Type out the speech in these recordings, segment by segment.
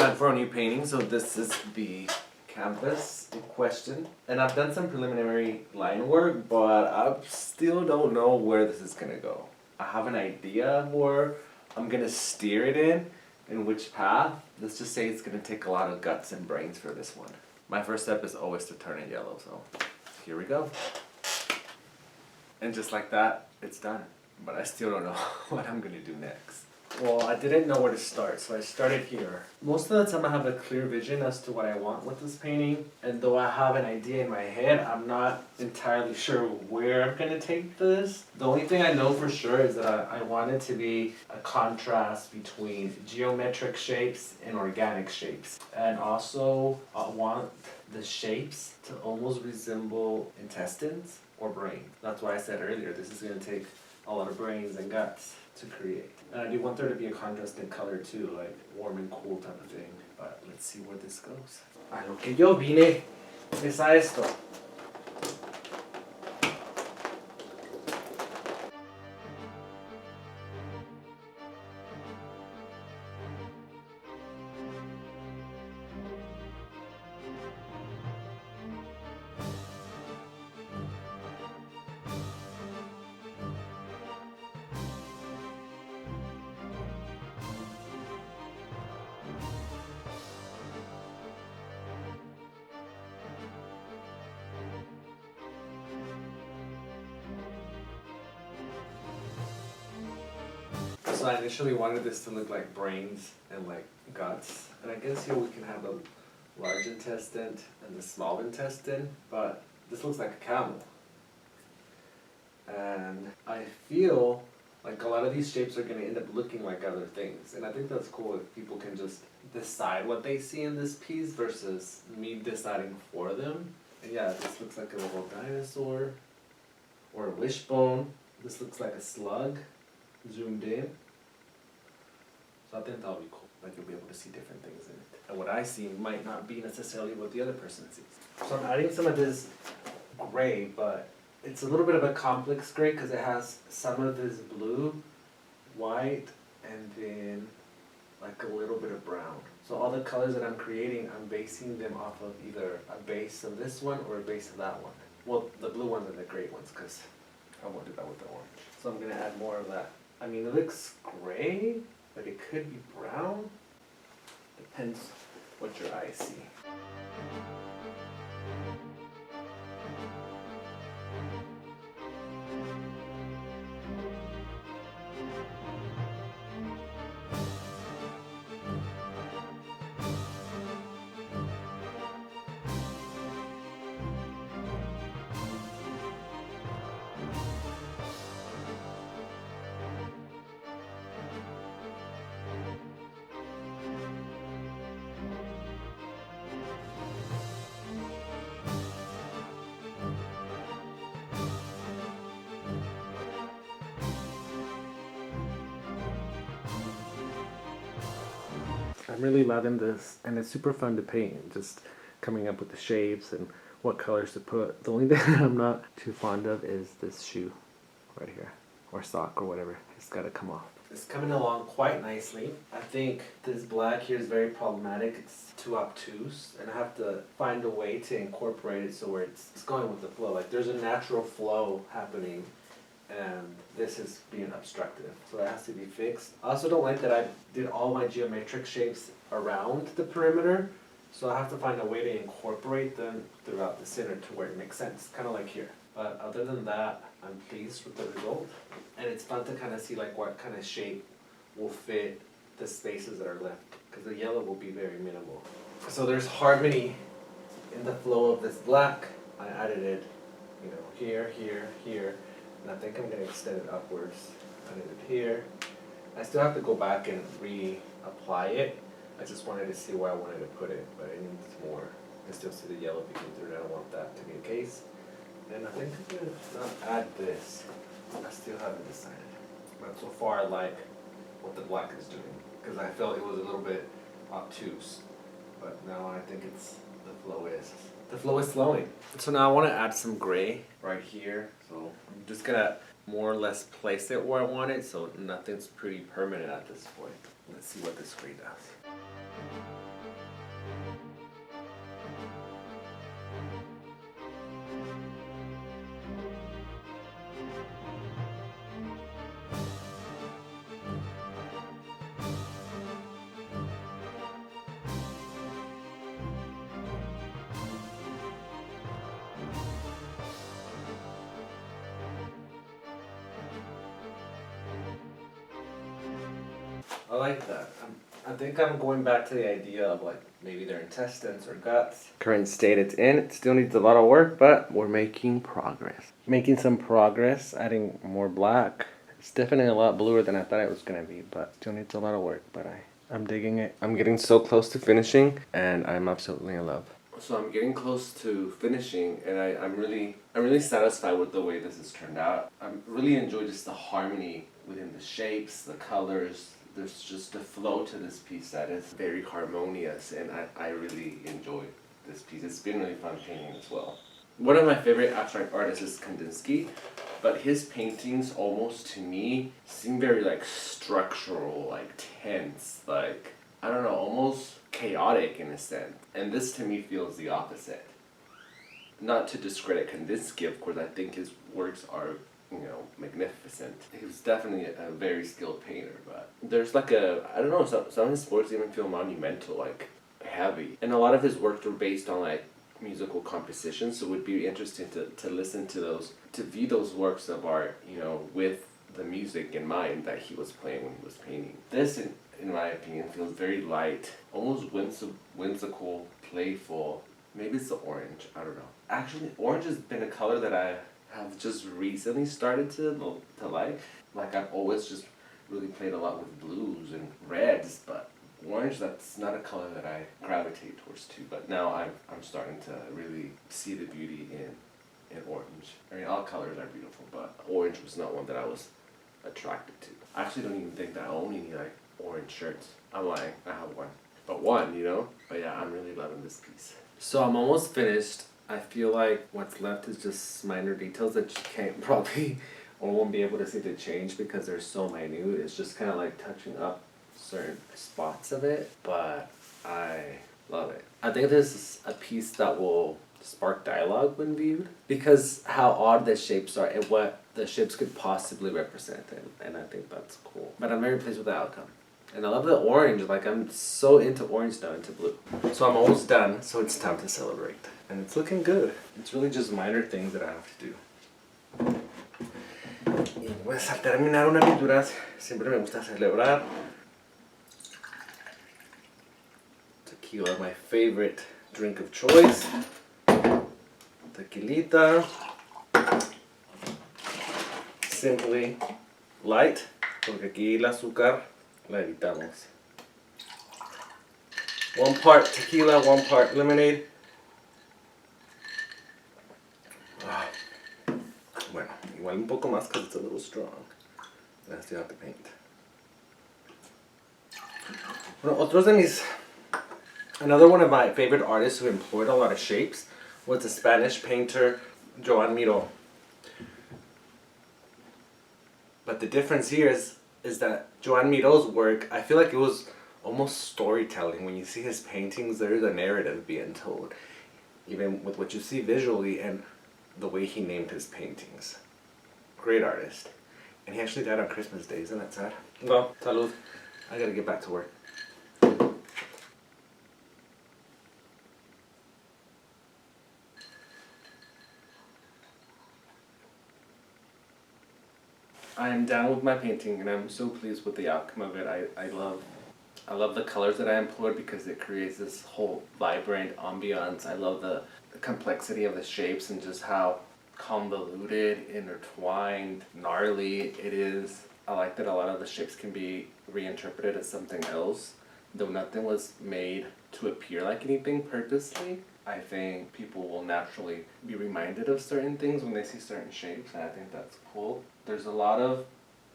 time for a new painting. So this is the canvas in question. And I've done some preliminary line work, but I still don't know where this is gonna go. I have an idea of where I'm gonna steer it in which path. Let's just say it's gonna take a lot of guts and brains for this one. My first step is always to turn it yellow, so here we go. And just like that, it's done. But I still don't know what I'm gonna do next. Well, I didn't know where to start, so I started here. Most of the time I have a clear vision as to what I want with this painting, and though I have an idea in my head, I'm not entirely sure where I'm gonna take this. The only thing I know for sure is that I want it to be a contrast between geometric shapes and organic shapes. And also, I want the shapes to almost resemble intestines or brain. That's why I said earlier, this is gonna take a lot of brains and guts to create. And I do want there to be a contrast in color too, like warm and cool type of thing. But let's see where this goes. A lo que yo vine es a esto. So I initially wanted this to look like brains and like guts. And I guess here we can have a large intestine and the small intestine, but this looks like a camel. And I feel like a lot of these shapes are going to end up looking like other things. And I think that's cool if people can just decide what they see in this piece versus me deciding for them. And yeah, this looks like a little dinosaur or a wishbone. This looks like a slug zoomed in. So I think that'll be cool. Like you'll be able to see different things in it. And what I see might not be necessarily what the other person sees. So I'm adding some of this gray, but it's a little bit of a complex gray because it has some of this blue, white, and then like a little bit of brown. So all the colors that I'm creating, I'm basing them off of either a base of this one or a base of that one. Well, the blue ones and the gray ones because I won't do that with the orange. So I'm going to add more of that. I mean, it looks gray, but it could be brown. Depends what your eyes see. I'm really loving this, and it's super fun to paint, just coming up with the shapes and what colors to put. The only thing that I'm not too fond of is this shoe right here, or sock or whatever. It's got to come off. It's coming along quite nicely. I think this black here is very problematic. It's too obtuse, and I have to find a way to incorporate it so where it's going with the flow. Like there's a natural flow happening, and this is being obstructive, so it has to be fixed. I also don't like that I did all my geometric shapes around the perimeter, so I have to find a way to incorporate them throughout the center to where it makes sense, kind of like here. But other than that, I'm pleased with the result, and it's fun to kind of see like what kind of shape will fit the spaces that are left, because the yellow will be very minimal. So there's harmony in the flow of this black. I added it, you know, here, here, here. And I think I'm going to extend it upwards. I did it here. I still have to go back and reapply it. I just wanted to see where I wanted to put it, but it needs more. I still see the yellow peeking through, and I don't want that to be the case. And I think I'm going to not add this. I still haven't decided. But so far I like what the black is doing, because I felt it was a little bit obtuse. But now I think the flow is flowing. So now I want to add some gray right here. So I'm just gonna more or less place it where I want it, so nothing's pretty permanent at this point. Let's see what this gray does. I like that. I think I'm going back to the idea of like maybe their intestines or guts. Current state it's in, it still needs a lot of work, but we're making progress. Making some progress, adding more black. It's definitely a lot bluer than I thought it was gonna be, but still needs a lot of work, but I'm digging it. I'm getting so close to finishing and I'm absolutely in love. So I'm getting close to finishing and I'm really satisfied with the way this has turned out. I really enjoy just the harmony within the shapes, the colors. There's just a flow to this piece that is very harmonious and I really enjoy this piece. It's been really fun painting as well. One of my favorite abstract artists is Kandinsky, but his paintings almost to me seem very like structural, like tense, like I don't know, almost chaotic in a sense. And this to me feels the opposite. Not to discredit Kandinsky, of course, I think his works are, you know, magnificent. He was definitely a very skilled painter, but there's like I don't know, some of his works even feel monumental, like heavy. And a lot of his works were based on like musical compositions, so it would be interesting to listen to those, to view those works of art, you know, with the music in mind that he was playing when he was painting. This, in my opinion, feels very light, almost whimsical, playful. Maybe it's the orange, I don't know. Actually, orange has been a color that I have just recently started to like. Like I've always just really played a lot with blues and reds, but orange, that's not a color that I gravitate towards too. But now I'm starting to really see the beauty in orange. I mean, all colors are beautiful, but orange was not one that I was attracted to. I actually don't even think that I own any like orange shirts. I'm lying, I have one. But one, you know? But yeah, I'm really loving this piece. So I'm almost finished. I feel like what's left is just minor details that you can't probably or won't be able to see the change because they're so minute. It's just kind of like touching up certain spots of it, but I love it. I think this is a piece that will spark dialogue when viewed because how odd the shapes are and what the shapes could possibly represent, and I think that's cool. But I'm very pleased with the outcome. And I love the orange, like I'm so into orange now, into blue. So I'm almost done, so it's time to celebrate. And it's looking good. It's really just minor things that I have to do. Y pues al terminar una pintura siempre me gusta celebrar. Tequila, my favorite drink of choice. Tequilita. Simply light, porque aquí el azúcar la evitamos. 1 part tequila, 1 part lemonade. Bueno, igual un poco más because it's a little strong. And I still have to paint. Another one of my favorite artists who employed a lot of shapes was the Spanish painter Joan Miró. But the difference here is that Joan Miró's work, I feel like it was almost storytelling. When you see his paintings, there's a narrative being told, even with what you see visually and the way he named his paintings. Great artist. And he actually died on Christmas Day, isn't that sad? Well, salud. I gotta get back to work. I am done with my painting and I'm so pleased with the outcome of it. I love the colors that I employed because it creates this whole vibrant ambiance. I love the complexity of the shapes and just how convoluted, intertwined, gnarly it is. I like that a lot of the shapes can be reinterpreted as something else, though nothing was made to appear like anything purposely. I think people will naturally be reminded of certain things when they see certain shapes, and I think that's cool. There's a lot of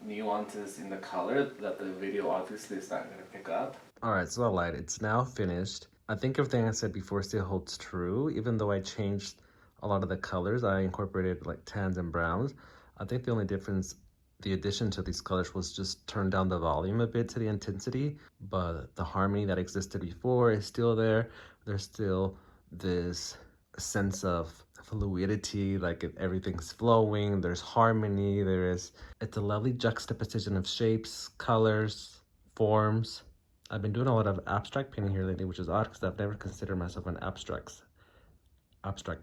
nuances in the color that the video obviously is not going to pick up. Alright, so I lied. It's now finished. I think everything I said before still holds true, even though I changed a lot of the colors. I incorporated like tans and browns. I think the only difference, the addition to these colors, was just turn down the volume a bit to the intensity, but the harmony that existed before is still there. There's still this sense of fluidity, like everything's flowing, there's harmony, it's a lovely juxtaposition of shapes, colors, forms. I've been doing a lot of abstract painting here lately, which is odd because I've never considered myself an abstract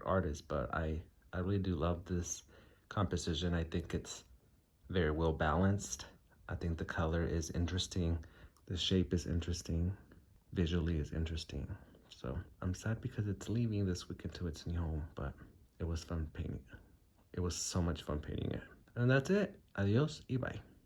artist, but I really do love this composition. I think it's very well balanced. I think the color is interesting. The shape is interesting. Visually is interesting. So I'm sad because it's leaving this weekend to its new home, but it was fun painting it. It was so much fun painting it. And that's it. Adios y bye.